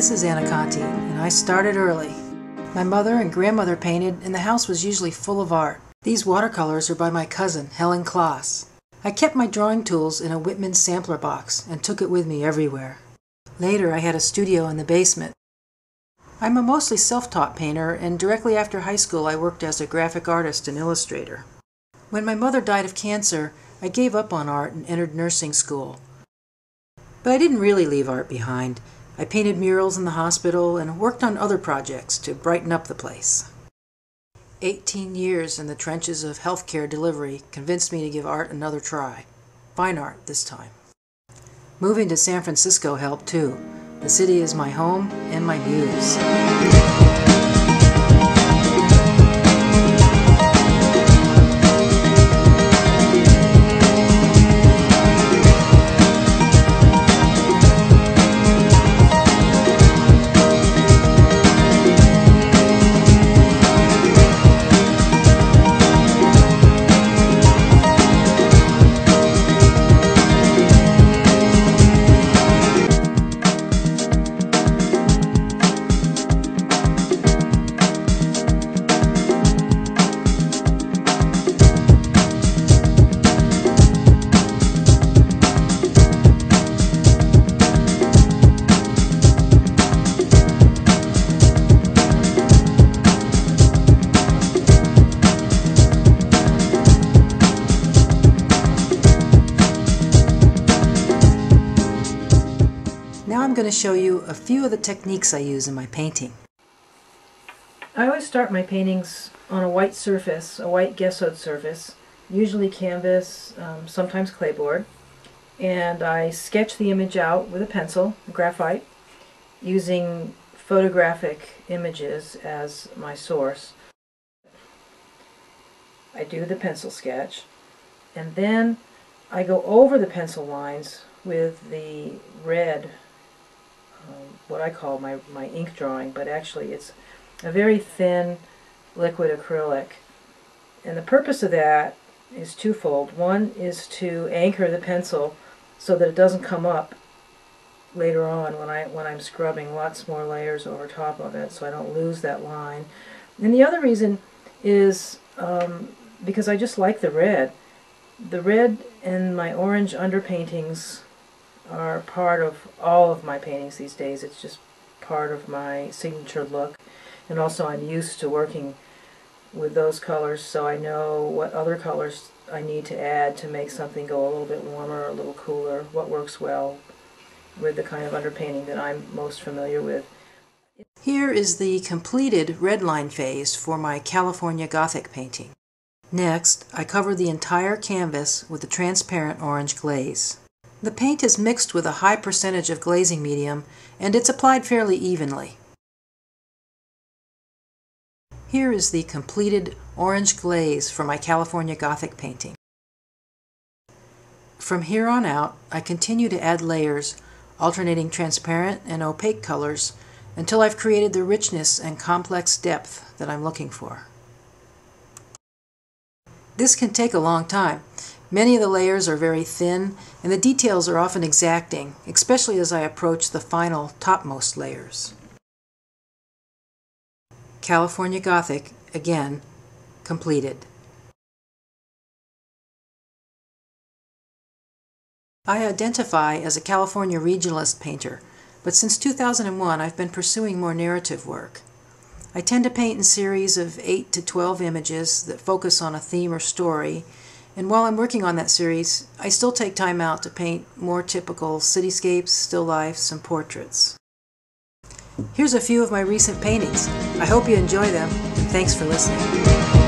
This is Anna Conti, and I started early. My mother and grandmother painted, and the house was usually full of art. These watercolors are by my cousin, Helen Kloss. I kept my drawing tools in a Whitman sampler box and took it with me everywhere. Later, I had a studio in the basement. I'm a mostly self-taught painter, and directly after high school I worked as a graphic artist and illustrator. When my mother died of cancer, I gave up on art and entered nursing school. But I didn't really leave art behind. I painted murals in the hospital and worked on other projects to brighten up the place. 18 years in the trenches of healthcare delivery convinced me to give art another try. Fine art this time. Moving to San Francisco helped too. The city is my home and my muse. Now I'm going to show you a few of the techniques I use in my painting. I always start my paintings on a white surface, a white gessoed surface, usually canvas, sometimes clayboard, and I sketch the image out with a pencil, graphite, using photographic images as my source. I do the pencil sketch, and then I go over the pencil lines with the red, what I call my ink drawing, but actually it's a very thin liquid acrylic. And the purpose of that is twofold. One is to anchor the pencil so that it doesn't come up later on when I'm scrubbing lots more layers over top of it, so I don't lose that line. And the other reason is because I just like the red. The red and my orange underpaintings are part of all of my paintings these days. It's just part of my signature look, and also I'm used to working with those colors, so I know what other colors I need to add to make something go a little bit warmer or a little cooler, what works well with the kind of underpainting that I'm most familiar with. Here is the completed red line phase for my California Gothic painting. Next, I cover the entire canvas with a transparent orange glaze. The paint is mixed with a high percentage of glazing medium, and it's applied fairly evenly. Here is the completed orange glaze for my California Gothic painting. From here on out, I continue to add layers, alternating transparent and opaque colors, until I've created the richness and complex depth that I'm looking for. This can take a long time. Many of the layers are very thin, and the details are often exacting, especially as I approach the final topmost layers. California Gothic, again, completed. I identify as a California regionalist painter, but since 2001 I've been pursuing more narrative work. I tend to paint in series of 8 to 12 images that focus on a theme or story, and while I'm working on that series, I still take time out to paint more typical cityscapes, still lifes, and portraits. Here's a few of my recent paintings. I hope you enjoy them, and thanks for listening.